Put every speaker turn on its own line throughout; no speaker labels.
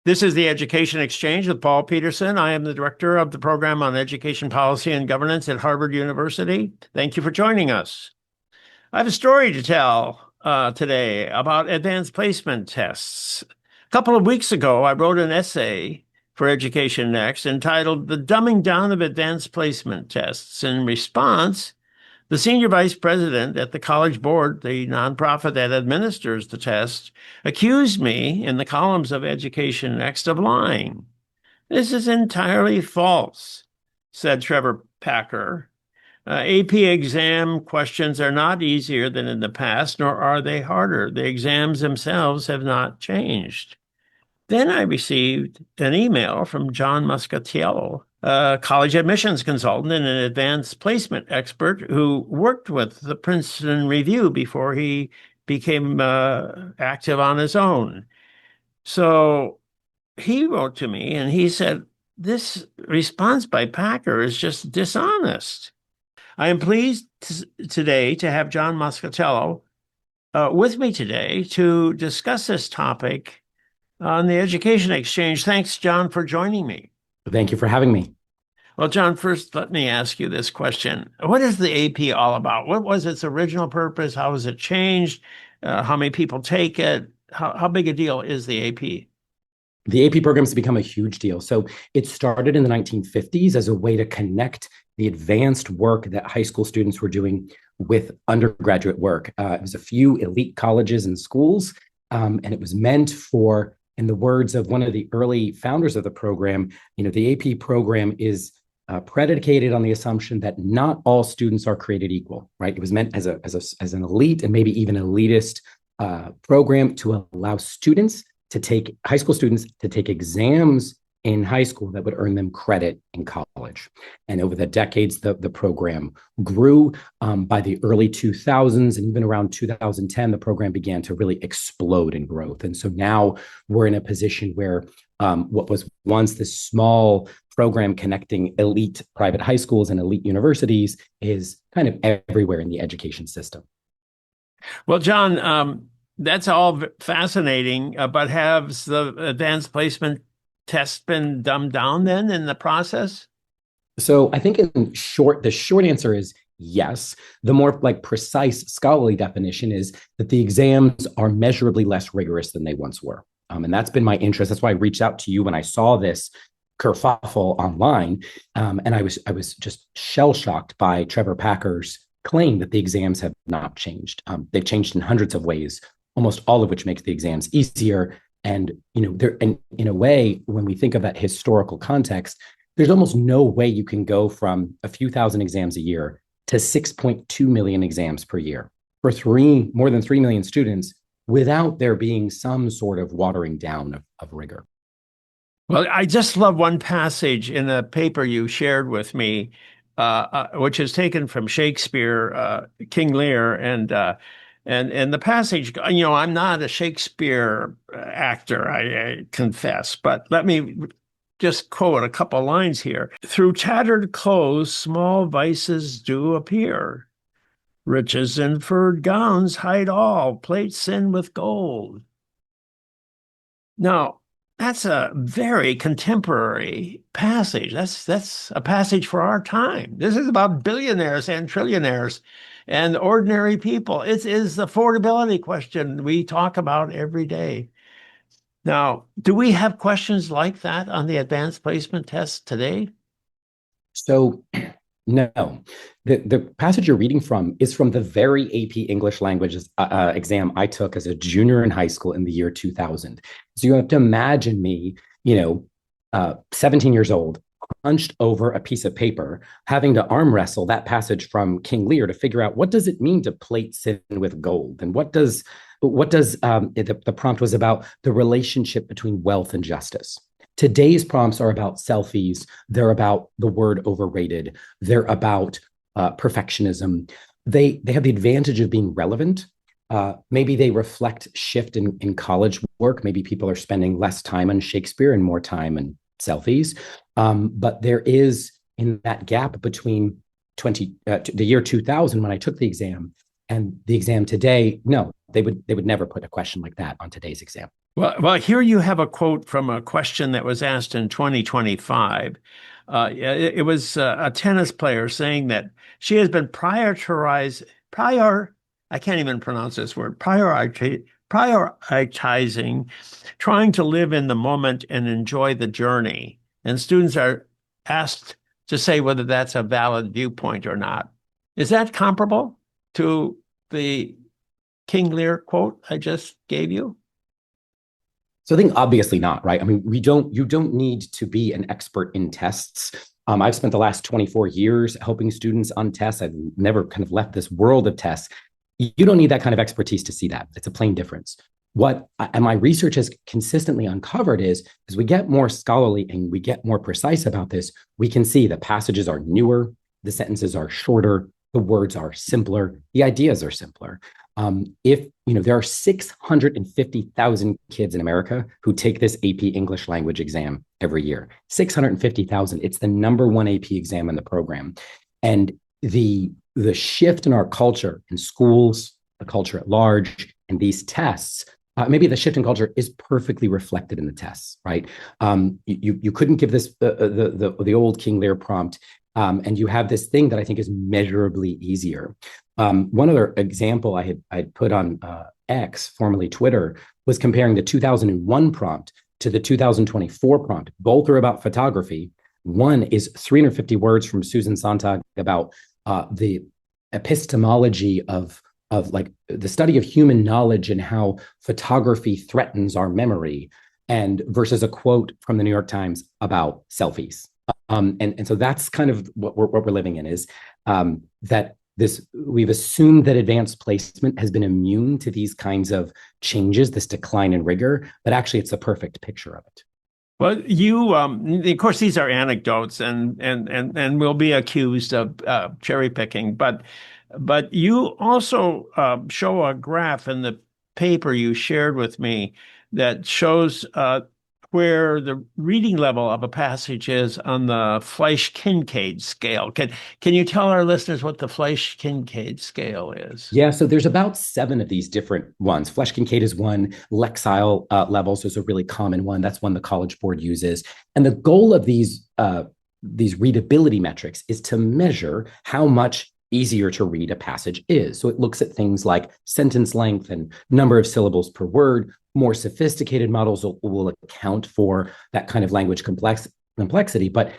This is the Education Exchange with Paul Peterson. I am the director of the program on education policy and governance at Harvard University. Thank you for joining us. I have a story to tell today about advanced placement tests. A couple of weeks ago, I wrote an essay for Education Next entitled The Dumbing Down of Advanced Placement Tests. In response, the senior vice president at the College Board, the nonprofit that administers the test, accused me in the columns of Education Next of lying. This is entirely false, said Trevor Packer. AP exam questions are not easier than in the past, nor are they harder. The exams themselves have not changed. Then I received an email from John Moscatiello, a college admissions consultant and an advanced placement expert who worked with the Princeton Review before he became active on his own. So he wrote to me and he said, this response by Packer is just dishonest. I am pleased today to have John Moscatiello with me today to discuss this topic on the Education Exchange. Thanks, John, for joining me.
Thank you for having me.
Well, John, first, let me ask you this question. What is the AP all about? What was its original purpose? How has it changed? How many people take it? How big a deal is the AP?
The AP program has become a huge deal. So it started in the 1950s as a way to connect the advanced work that high school students were doing with undergraduate work. It was a few elite colleges and schools, and it was meant for, in the words of one of the early founders of the program, the AP program is predicated on the assumption that not all students are created equal, right? It was meant as an elite and maybe even elitist program to allow high school students to take exams in high school that would earn them credit in college. And over the decades, the program grew. By the early 2000s and even around 2010, the program began to really explode in growth. And so now we're in a position where what was once this small program connecting elite private high schools and elite universities is kind of everywhere in the education system.
Well, John, that's all fascinating, but has the advanced placement test been dumbed down then in the process?
So I think the short answer is yes. The more precise scholarly definition is that the exams are measurably less rigorous than they once were. And that's been my interest. That's why I reached out to you when I saw this kerfuffle online. And I was just shell-shocked by Trevor Packer's claim that the exams have not changed. They've changed in hundreds of ways, almost all of which makes the exams easier. And in a way, when we think of that historical context, there's almost no way you can go from a few thousand exams a year to 6.2 million exams per year for more than 3 million students without there being some sort of watering down of rigor.
Well, I just love one passage in a paper you shared with me, which is taken from Shakespeare, King Lear, and the passage, I'm not a Shakespeare actor, I confess, but let me just quote a couple lines here. Through tattered clothes, small vices do appear. Riches in furred gowns hide all, plate sin with gold. Now, that's a very contemporary passage. That's a passage for our time. This is about billionaires and trillionaires and ordinary people. It is the affordability question we talk about every day. Now, do we have questions like that on the advanced placement test today?
So, no. The passage you're reading from is from the very AP English languages exam I took as a junior in high school in the year 2000. So you have to imagine me, 17 years old, hunched over a piece of paper, having to arm wrestle that passage from King Lear to figure out what does it mean to plate sin with gold, and what does the prompt was about the relationship between wealth and justice. Today's prompts are about selfies. They're about the word overrated. They're about perfectionism. They have the advantage of being relevant. Maybe they reflect shift in college work. Maybe people are spending less time on Shakespeare and more time on selfies. But there is, in that gap between the year 2000 when I took the exam And the exam today, no, they would never put a question like that on today's exam.
Well, here you have a quote from a question that was asked in 2025. It was a tennis player saying that she has been I can't even pronounce this word, prioritizing, trying to live in the moment and enjoy the journey. And students are asked to say whether that's a valid viewpoint or not. Is that comparable to the King Lear quote I just gave you?
So I think obviously not, right? I mean, you don't need to be an expert in tests. I've spent the last 24 years helping students on tests. I've never kind of left this world of tests. You don't need that kind of expertise to see that. It's a plain difference. What and my research has consistently uncovered is as we get more scholarly and we get more precise about this, we can see the passages are newer, the sentences are shorter, the words are simpler, the ideas are simpler. If there are 650,000 kids in America who take this AP English language exam every year. 650,000. It's the number one AP exam in the program, and the shift in our culture in schools, the culture at large, and these tests. Maybe the shift in culture is perfectly reflected in the tests, right? You couldn't give this the old King Lear prompt, and you have this thing that I think is measurably easier. One other example I'd put on X, formerly Twitter, was comparing the 2001 prompt to the 2024 prompt. Both are about photography. One is 350 words from Susan Sontag about the epistemology of like the study of human knowledge and how photography threatens our memory, and versus a quote from the New York Times about selfies. And so that's kind of what we're living in is that we've assumed that advanced placement has been immune to these kinds of changes, this decline in rigor, but actually it's a perfect picture of it.
Well, of course, these are anecdotes, and will be accused of cherry picking. But you also show a graph in the paper you shared with me that shows where the reading level of a passage is on the Fleisch-Kincaid scale. Can you tell our listeners what the Fleisch-Kincaid scale is?
Yeah, so there's about 7 of these different ones. Fleisch-Kincaid is one. Lexile levels is a really common one. That's one the College Board uses. And the goal of these readability metrics is to measure how much easier to read a passage is. So it looks at things like sentence length and number of syllables per word. More sophisticated models will account for that kind of language complexity. But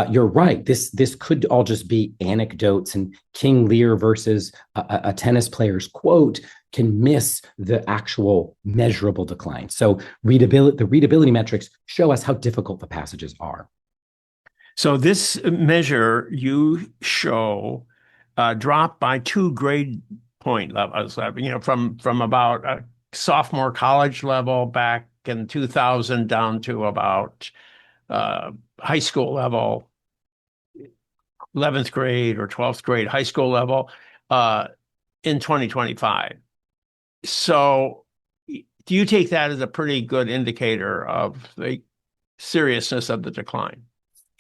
you're right. This could all just be anecdotes, and King Lear versus a tennis player's quote can miss the actual measurable decline. So the readability metrics show us how difficult the passages are.
So this measure you show dropped by 2 grade point levels, from about a sophomore college level back in 2000 down to about high school level, 11th grade or 12th grade high school level in 2025. So do you take that as a pretty good indicator of the seriousness of the decline?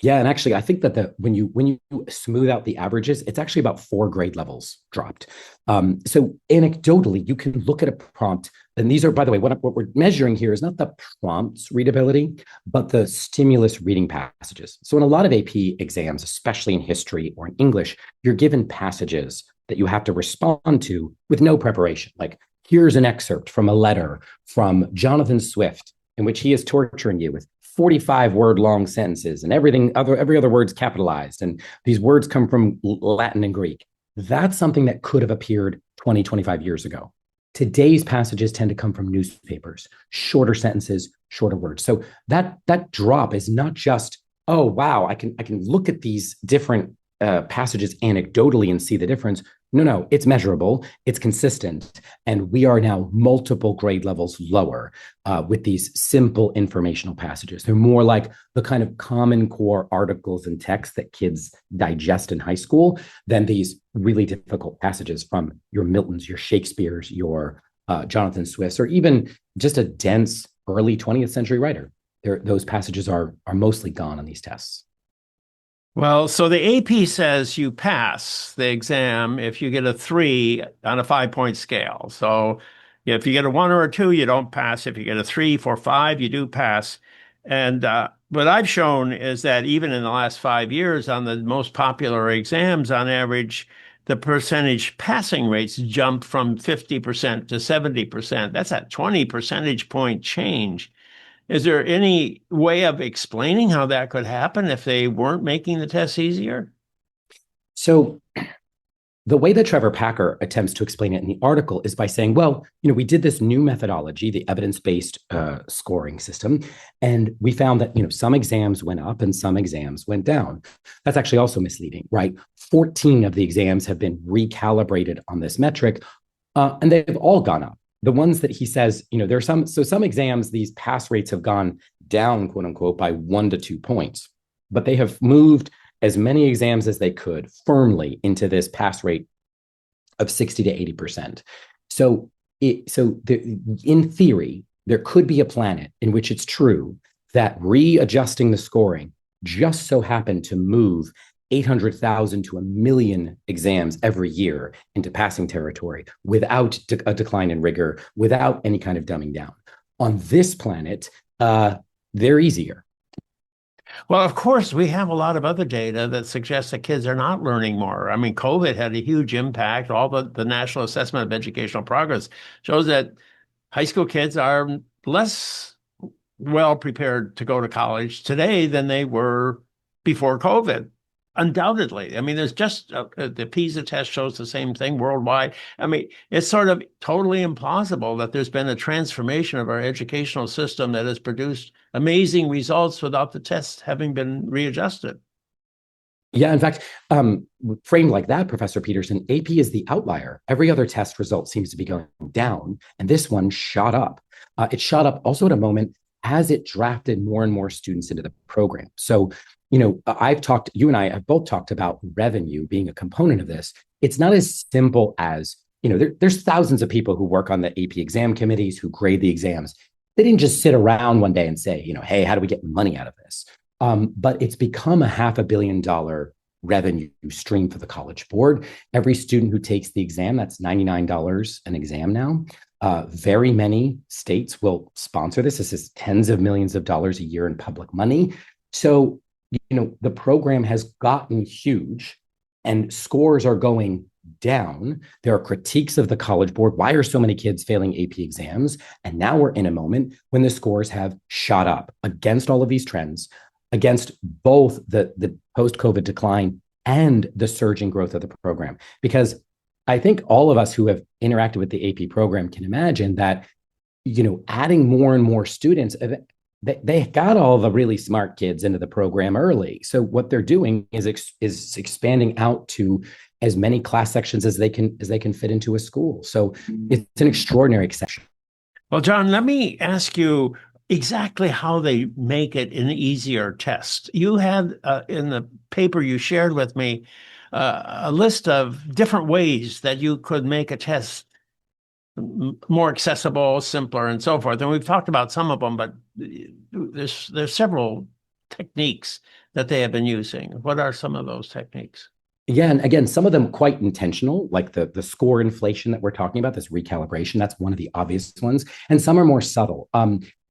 Yeah, and actually, I think that when you smooth out the averages, it's actually about 4 grade levels dropped. So anecdotally, you can look at a prompt, and these are, by the way, what we're measuring here is not the prompt's readability, but the stimulus reading passages. So in a lot of AP exams, especially in history or in English, you're given passages that you have to respond to with no preparation. Like, here's an excerpt from a letter from Jonathan Swift in which he is torturing you with 45 word long sentences and every other word's capitalized. And these words come from Latin and Greek. That's something that could have appeared 20, 25 years ago. Today's passages tend to come from newspapers, shorter sentences, shorter words. So that drop is not just, oh, wow, I can look at these different passages anecdotally and see the difference. No, it's measurable, it's consistent, and we are now multiple grade levels lower with these simple informational passages. They're more like the kind of common core articles and texts that kids digest in high school than these really difficult passages from your Miltons, your Shakespeare's, your Jonathan Swift's, or even just a dense early 20th century writer. Those passages are mostly gone on these tests.
Well, so the AP says you pass the exam if you get a 3 on a 5-point scale. So if you get a 1 or a 2, you don't pass. If you get a 3, 4, 5, you do pass. And what I've shown is that even in the last 5 years, on the most popular exams, on average, the percentage passing rates jumped from 50% to 70%. That's a 20 percentage point change. Is there any way of explaining how that could happen if they weren't making the tests easier?
So the way that Trevor Packer attempts to explain it in the article is by saying, well, we did this new methodology, the evidence-based scoring system, and we found that, some exams went up and some exams went down. That's actually also misleading, right? 14 of the exams have been recalibrated on this metric, and they've all gone up. The ones that he says, there are some exams, these pass rates have gone down, quote unquote, by 1 to 2 points, but they have moved as many exams as they could firmly into this pass rate of 60 to 80%. In theory, there could be a planet in which it's true that readjusting the scoring just so happened to move 800,000 to 1 million exams every year into passing territory without a decline in rigor, without any kind of dumbing down. On this planet, they're easier.
Well, of course, we have a lot of other data that suggests that kids are not learning more. I mean, COVID had a huge impact. All the National Assessment of Educational Progress shows that high school kids are less well prepared to go to college today than they were before COVID. Undoubtedly. I mean, there's just the PISA test shows the same thing worldwide. I mean, it's sort of totally implausible that there's been a transformation of our educational system that has produced amazing results without the tests having been readjusted.
Yeah, in fact, framed like that, Professor Peterson, AP is the outlier. Every other test result seems to be going down, and this one shot up. It shot up also at a moment as it drafted more and more students into the program. So, you and I have both talked about revenue being a component of this. It's not as simple as, there's thousands of people who work on the AP exam committees who grade the exams. They didn't just sit around one day and say, hey, how do we get money out of this? But it's become a $500 million revenue stream for the College Board. Every student who takes the exam, that's $99 an exam now. Very many states will sponsor this. This is tens of millions of dollars a year in public money. So, the program has gotten huge and scores are going down. There are critiques of the College Board. Why are so many kids failing AP exams? And now we're in a moment when the scores have shot up against all of these trends, against both the post-COVID decline and the surging growth of the program. Because I think all of us who have interacted with the AP program can imagine that, adding more and more students, they got all the really smart kids into the program early. So what they're doing is expanding out to as many class sections as they can fit into a school. So it's an extraordinary exception.
Well, John, let me ask you exactly how they make it an easier test. You had in the paper you shared with me a list of different ways that you could make a test more accessible, simpler, and so forth. And we've talked about some of them, but there's several techniques that they have been using. What are some of those techniques?
Yeah, and again, some of them quite intentional, like the score inflation that we're talking about, this recalibration. That's one of the obvious ones, and some are more subtle.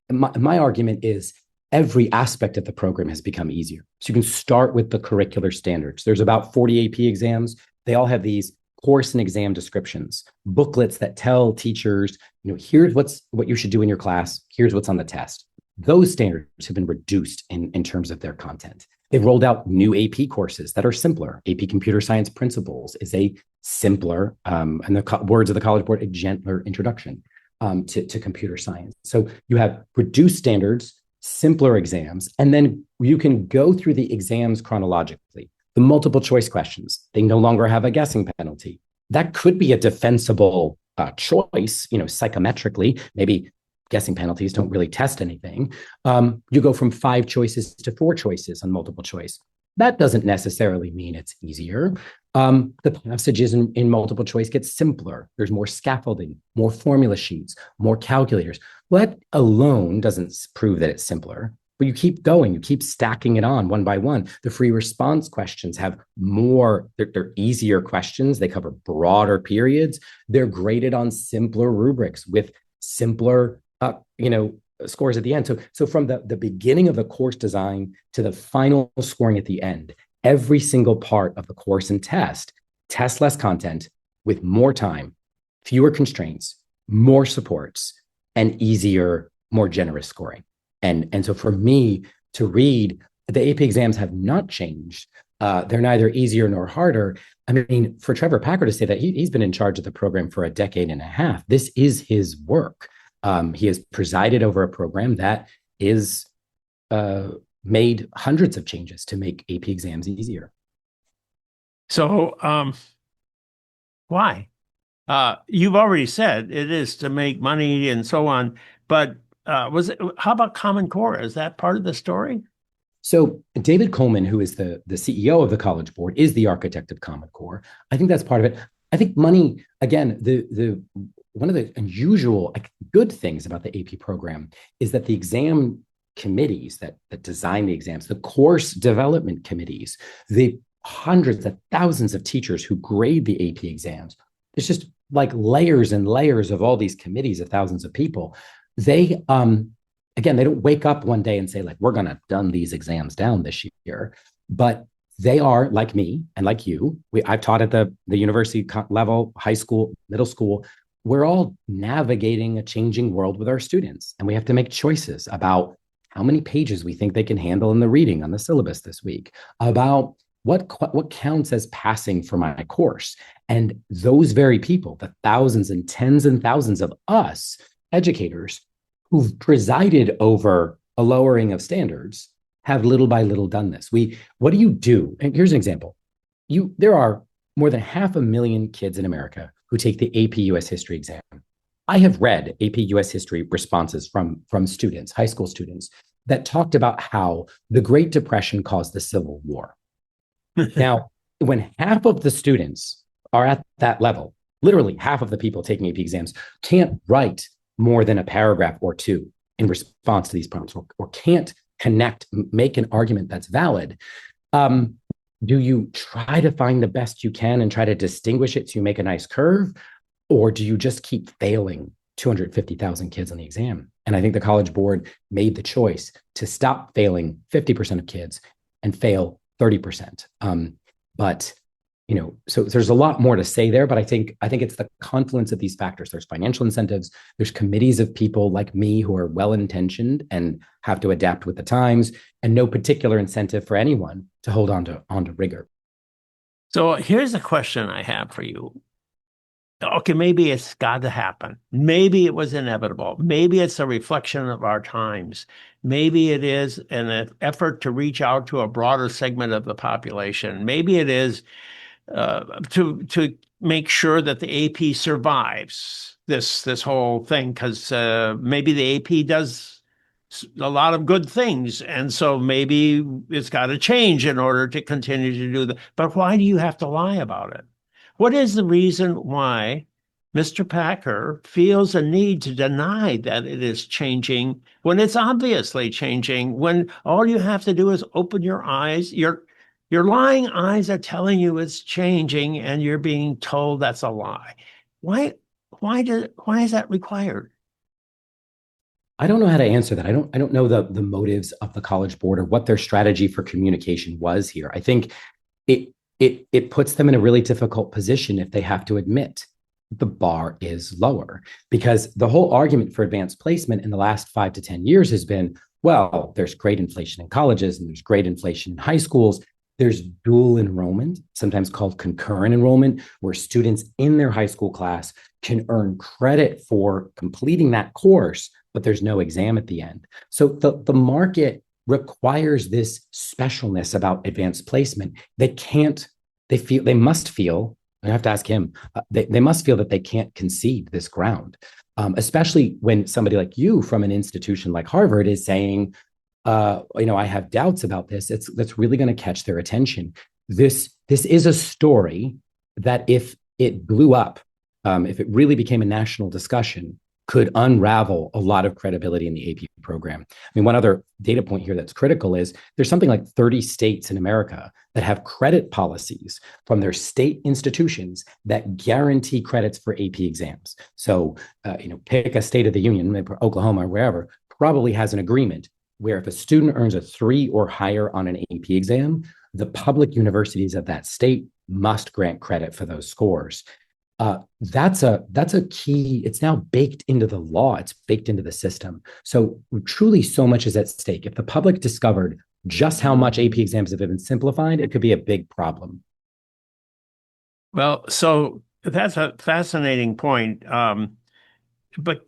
My argument is every aspect of the program has become easier. So you can start with the curricular standards. There's about 40 AP exams. They all have these course and exam descriptions, booklets that tell teachers, here's what you should do in your class. Here's what's on the test. Those standards have been reduced in terms of their content. They've rolled out new AP courses that are simpler. AP Computer Science Principles is a simpler, and the words of the College Board, a gentler introduction to computer science. So you have reduced standards, simpler exams, and then you can go through the exams chronologically. The multiple choice questions, they no longer have a guessing penalty. That could be a defensible choice, psychometrically. Maybe guessing penalties don't really test anything. You go from 5 choices to 4 choices on multiple choice. That doesn't necessarily mean it's easier. The passages in multiple choice get simpler. There's more scaffolding, more formula sheets, more calculators. Well, that alone doesn't prove that it's simpler. but you keep going, you keep stacking it on one by one. The free response questions have more, they're easier questions. They cover broader periods. They're graded on simpler rubrics with simpler, scores at the end. So from the beginning of the course design to the final scoring at the end, every single part of the course and test less content with more time, fewer constraints, more supports, and easier, more generous scoring. And so for me to read, the AP exams have not changed. They're neither easier nor harder. I mean, for Trevor Packer to say that he's been in charge of the program for a decade and a half, this is his work. He has presided over a program that is made hundreds of changes to make AP exams easier.
So why? You've already said it is to make money and so on, but how about Common Core? Is that part of the story?
So David Coleman, who is the CEO of the College Board, is the architect of Common Core. I think that's part of it. I think money, again, the one of the unusual good things about the AP program is that the exam committees that design the exams, the course development committees, the hundreds of thousands of teachers who grade the AP exams, it's just like layers and layers of all these committees of thousands of people. They again, they don't wake up one day and say, like, we're going to dumb these exams down this year. But they are, like me and like you, I've taught at the university level, high school, middle school. We're all navigating a changing world with our students. And we have to make choices about how many pages we think they can handle in the reading on the syllabus this week, about what counts as passing for my course. And those very people, the thousands and tens and thousands of us educators who've presided over a lowering of standards, have little by little done this. What do you do? And here's an example. There are more than 500,000 kids in America who take the AP US History exam. I have read AP US History responses from students, high school students, that talked about how the Great Depression caused the Civil War. Now, when half of the students are at that level, literally half of the people taking AP exams can't write more than a paragraph or two in response to these prompts, or can't make an argument that's valid. Do you try to find the best you can and try to distinguish it so you make a nice curve? Or do you just keep failing 250,000 kids on the exam? And I think the College Board made the choice to stop failing 50% of kids and fail 30%. So there's a lot more to say there, but I think it's the confluence of these factors. There's financial incentives. There's committees of people like me who are well-intentioned and have to adapt with the times, and no particular incentive for anyone to hold on to rigor.
So here's a question I have for you. Okay, maybe it's got to happen. Maybe it was inevitable. Maybe it's a reflection of our times. Maybe it is an effort to reach out to a broader segment of the population. Maybe it is to make sure that the AP survives this whole thing, because maybe the AP does a lot of good things, and so maybe it's got to change in order to continue to do that. But why do you have to lie about it? What is the reason why Mr. Packer feels a need to deny that it is changing when it's obviously changing, when all you have to do is open your eyes? Your lying eyes are telling you it's changing, and you're being told that's a lie. Why is that required?
I don't know how to answer that. I don't know the motives of the College Board or what their strategy for communication was here. I think it puts them in a really difficult position if they have to admit the bar is lower, because the whole argument for advanced placement in the last 5 to 10 years has been, well, there's great inflation in colleges and there's great inflation in high schools. There's dual enrollment, sometimes called concurrent enrollment, where students in their high school class can earn credit for completing that course, but there's no exam at the end. So the market requires this specialness about advanced placement. They must feel, I have to ask him, they must feel that they can't concede this ground, especially when somebody like you from an institution like Harvard is saying, I have doubts about this. That's really going to catch their attention. This is a story that if it blew up, if it really became a national discussion, could unravel a lot of credibility in the AP program. I mean, one other data point here that's critical is there's something like 30 states in America that have credit policies from their state institutions that guarantee credits for AP exams. So, pick a state of the union, maybe Oklahoma or wherever, probably has an agreement where if a student earns a 3 or higher on an AP exam, the public universities of that state must grant credit for those scores. That's a key. It's now baked into the law. It's baked into the system. So truly, so much is at stake. If the public discovered just how much AP exams have been simplified, it could be a big problem.
Well, so that's a fascinating point. But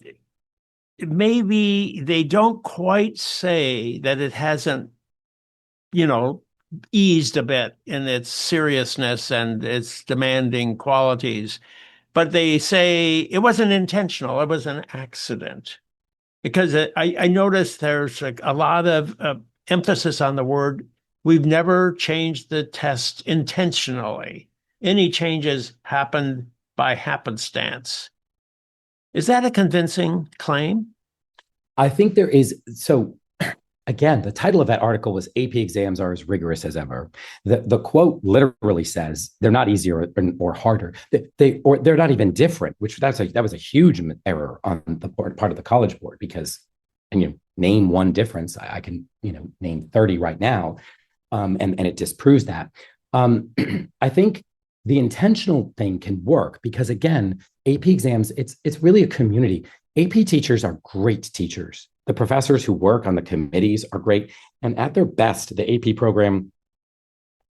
maybe they don't quite say that it hasn't, eased a bit in its seriousness and its demanding qualities. But they say it wasn't intentional, it was an accident. Because I noticed there's a lot of emphasis on the word, we've never changed the test intentionally. Any changes happened by happenstance. Is that a convincing claim?
I think there is. So again, the title of that article was AP exams are as rigorous as ever. The quote literally says they're not easier or harder. They're not even different, which that was a huge error on the part of the College Board, because, and name one difference. I can name 30 right now, and it disproves that. I think the intentional thing can work because, again, AP exams, it's really a community. AP teachers are great teachers. The professors who work on the committees are great. And at their best, the AP program,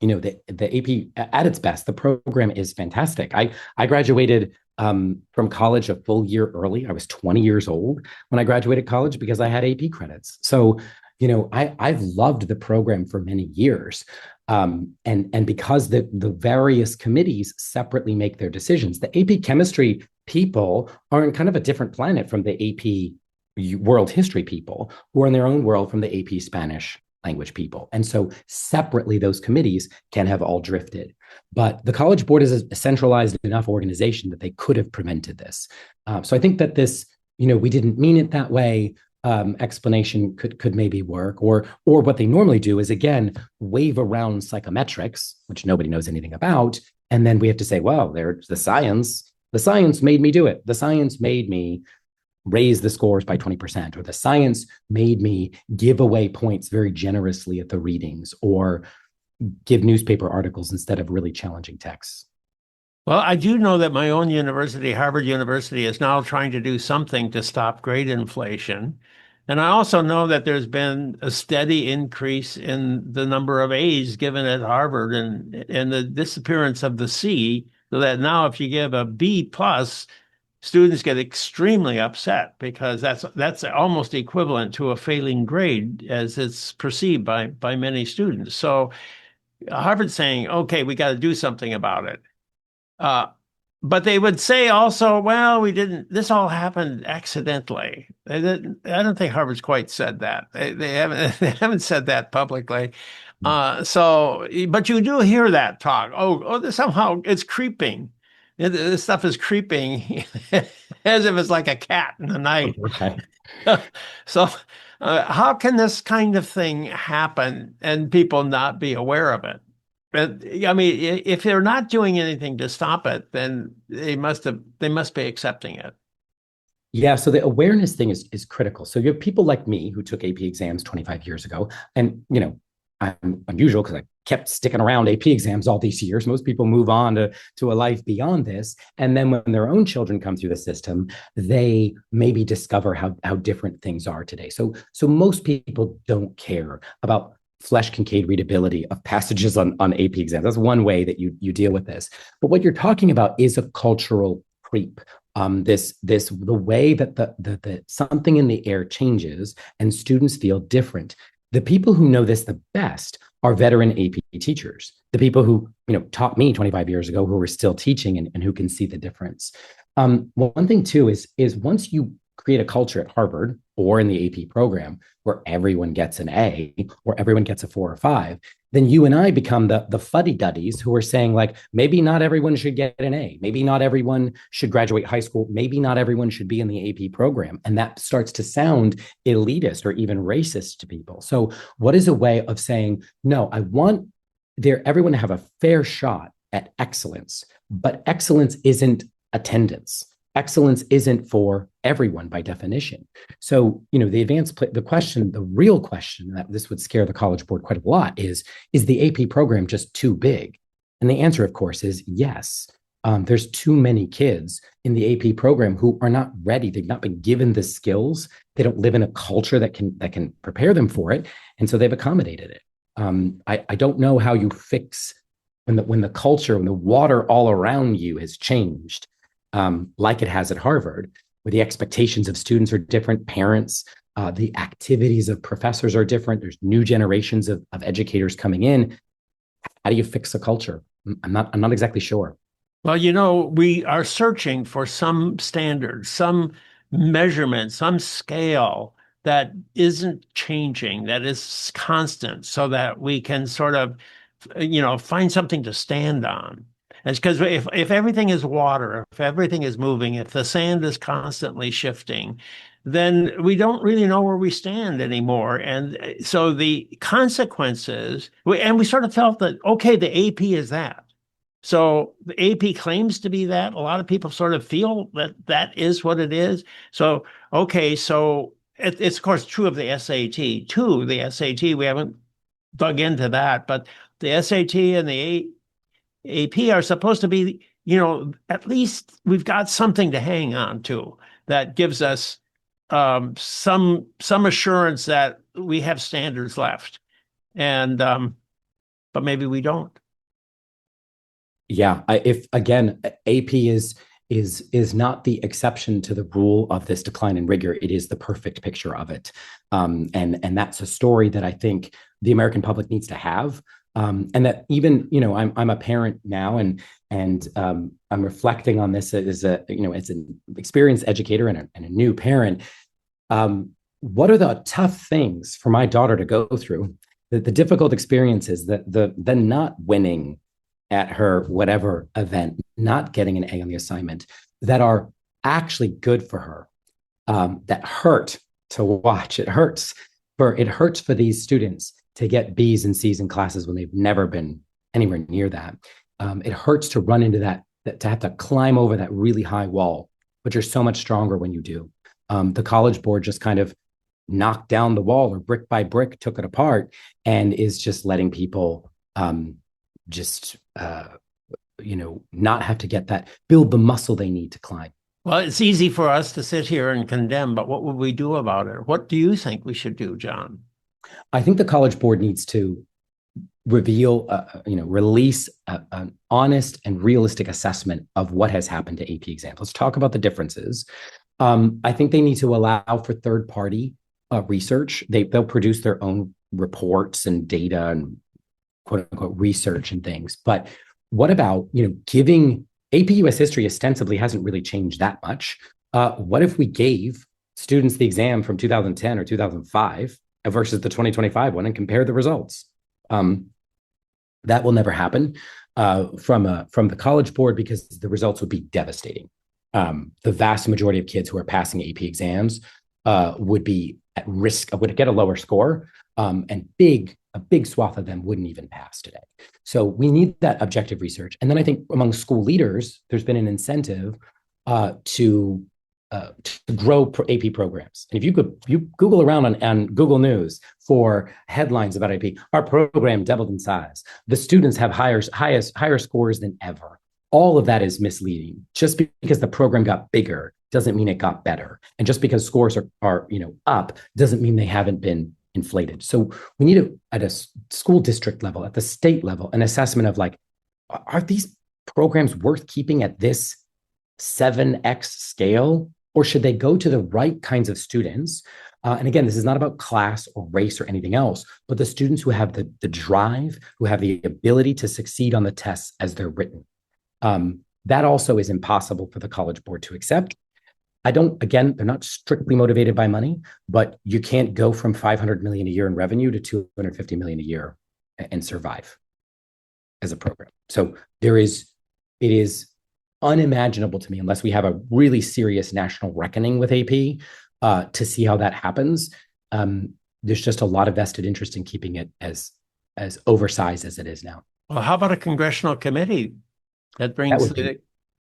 the AP at its best, the program is fantastic. I graduated from college a full year early. I was 20 years old when I graduated college because I had AP credits. So, I've loved the program for many years. And because the various committees separately make their decisions, the AP chemistry people are in kind of a different planet from the AP world history people, who are in their own world from the AP Spanish language people. And so separately, those committees can have all drifted. But the College Board is a centralized enough organization that they could have prevented this. So I think that this, we didn't mean it that way. Explanation could maybe work, or what they normally do is, again, wave around psychometrics, which nobody knows anything about, and then we have to say, well, there's the science. The science made me do it. The science made me raise the scores by 20%, or the science made me give away points very generously at the readings, or give newspaper articles instead of really challenging texts.
Well, I do know that my own university, Harvard University, is now trying to do something to stop grade inflation. And I also know that there's been a steady increase in the number of A's given at Harvard, and the disappearance of the C, so that now if you give a B plus, students get extremely upset because that's almost equivalent to a failing grade as it's perceived by many students. So Harvard's saying, okay, we got to do something about it. But they would say also, well, we didn't, this all happened accidentally. I don't think Harvard's quite said that. They haven't said that publicly. But you do hear that talk. Somehow it's creeping. This stuff is creeping as if it's like a cat in the night.
Okay.
So how can this kind of thing happen and people not be aware of it? But I mean, if they're not doing anything to stop it, then they must be accepting it.
Yeah, so the awareness thing is critical. So you have people like me who took AP exams 25 years ago, and I'm unusual because I kept sticking around AP exams all these years. Most people move on to a life beyond this, and then when their own children come through the system, they maybe discover how different things are today. So most people don't care about Flesch-Kincaid readability of passages on AP exams. That's one way that you deal with this. But what you're talking about is a cultural creep. The way that the something in the air changes and students feel different. The people who know this the best are veteran AP teachers, the people who taught me 25 years ago, who are still teaching and who can see the difference. One thing too is once you create a culture at Harvard or in the AP program where everyone gets an A or everyone gets a 4 or 5, then you and I become the fuddy-duddies who are saying, like, maybe not everyone should get an A. Maybe not everyone should graduate high school. Maybe not everyone should be in the AP program. And that starts to sound elitist or even racist to people. So what is a way of saying, no, I want everyone to have a fair shot at excellence, but excellence isn't attendance. Excellence isn't for everyone by definition. So, the real question that this would scare the College Board quite a lot is the AP program just too big? And the answer, of course, is yes. There's too many kids in the AP program who are not ready. They've not been given the skills. They don't live in a culture that can prepare them for it. And so they've accommodated it. I don't know how you fix when the culture, when the water all around you has changed, like it has at Harvard, where the expectations of students are different, parents, the activities of professors are different. There's new generations of educators coming in. How do you fix a culture? I'm not exactly sure.
Well, we are searching for some standard, some measurement, some scale that isn't changing, that is constant, so that we can sort of, find something to stand on. It's because if everything is water, if everything is moving, if the sand is constantly shifting, then we don't really know where we stand anymore. And so the consequences, and we sort of felt that, okay, the AP is that. So the AP claims to be that. A lot of people sort of feel that that is what it is. So, okay, so it's of course true of the SAT too. The SAT, we haven't dug into that, but the SAT and the AP are supposed to be, at least we've got something to hang on to that gives us some assurance that we have standards left, and but maybe we don't.
Yeah, if again, AP is not the exception to the rule of this decline in rigor. It is the perfect picture of it, and that's a story that I think the American public needs to have. And that even, I'm a parent now, and I'm reflecting on this as as an experienced educator and a new parent. What are the tough things for my daughter to go through? The difficult experiences, the not winning at her whatever event, not getting an A on the assignment, that are actually good for her, that hurt to watch. It hurts for these students to get B's and C's in classes when they've never been anywhere near that. It hurts to run into that, to have to climb over that really high wall, but you're so much stronger when you do. The College Board just kind of knocked down the wall, or brick by brick took it apart, and is just letting people not have to build the muscle they need to climb.
Well, it's easy for us to sit here and condemn, but what would we do about it? What do you think we should do, John?
I think the College Board needs to release an honest and realistic assessment of what has happened to AP exams. Let's talk about the differences. I think they need to allow for third-party research. They'll produce their own reports and data and quote unquote research and things. But what about, giving AP US history ostensibly hasn't really changed that much. What if we gave students the exam from 2010 or 2005 versus the 2025 one and compare the results? That will never happen from the College Board, because the results would be devastating. The vast majority of kids who are passing AP exams would be at risk, would get a lower score, and a big swath of them wouldn't even pass today. So we need that objective research. And then I think among school leaders, there's been an incentive to grow AP programs. And if you Google around on Google News for headlines about AP, our program doubled in size. The students have higher scores than ever. All of that is misleading. Just because the program got bigger doesn't mean it got better. And just because scores are up doesn't mean they haven't been inflated. So we need at a school district level, at the state level, an assessment of are these programs worth keeping at this 7x scale, or should they go to the right kinds of students? And again, this is not about class or race or anything else, but the students who have the drive, who have the ability to succeed on the tests as they're written. That also is impossible for the College Board to accept. I don't, again, they're not strictly motivated by money, but you can't go from 500 million a year in revenue to 250 million a year and survive as a program. So it is unimaginable to me, unless we have a really serious national reckoning with AP, to see how that happens. There's just a lot of vested interest in keeping it as oversized as it is now.
Well, how about a congressional committee that brings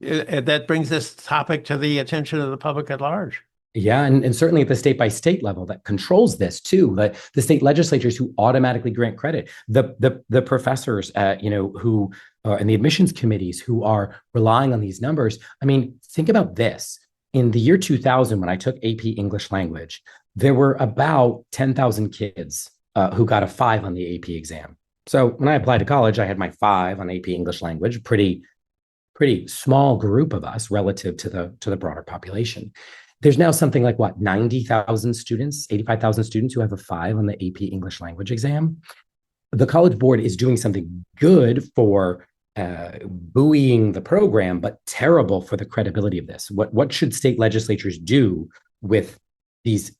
that brings this topic to the attention of the public at large?
Yeah, and certainly at the state by state level that controls this too. The state legislatures who automatically grant credit, the professors, who and the admissions committees who are relying on these numbers. I mean, think about this. In the year 2000, when I took AP English language, there were about 10,000 kids who got a 5 on the AP exam. So when I applied to college, I had my 5 on AP English language. Pretty small group of us relative to the broader population. There's now something like 90,000 students, 85,000 students who have a 5 on the AP English language exam. The College Board is doing something good for buoying the program, but terrible for the credibility of this. What should state legislatures do with these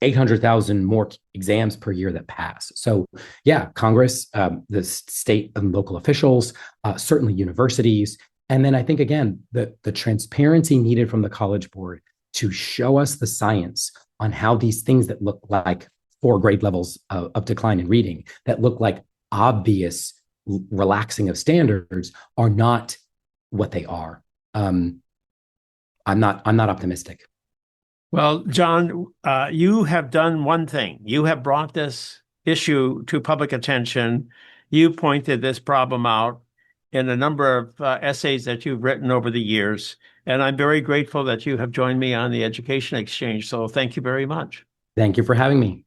800,000 more exams per year that pass? So yeah, Congress, the state and local officials, certainly universities. And then I think, again, the transparency needed from the College Board to show us the science on how these things that look like 4 grade levels of decline in reading, that look like obvious relaxing of standards, are not what they are. I'm not optimistic.
Well, John, you have done one thing. You have brought this issue to public attention. You pointed this problem out in a number of essays that you've written over the years. And I'm very grateful that you have joined me on the Education Exchange. So thank you very much.
Thank you for having me.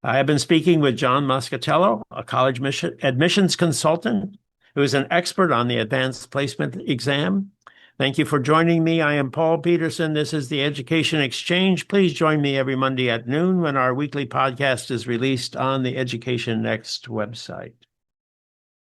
I have been speaking with John Moscatiello, a college admissions consultant who is an expert on the advanced placement exam. Thank you for joining me. I am Paul Peterson. This is the Education Exchange. Please join me every Monday at noon when our weekly podcast is released on the Education Next website.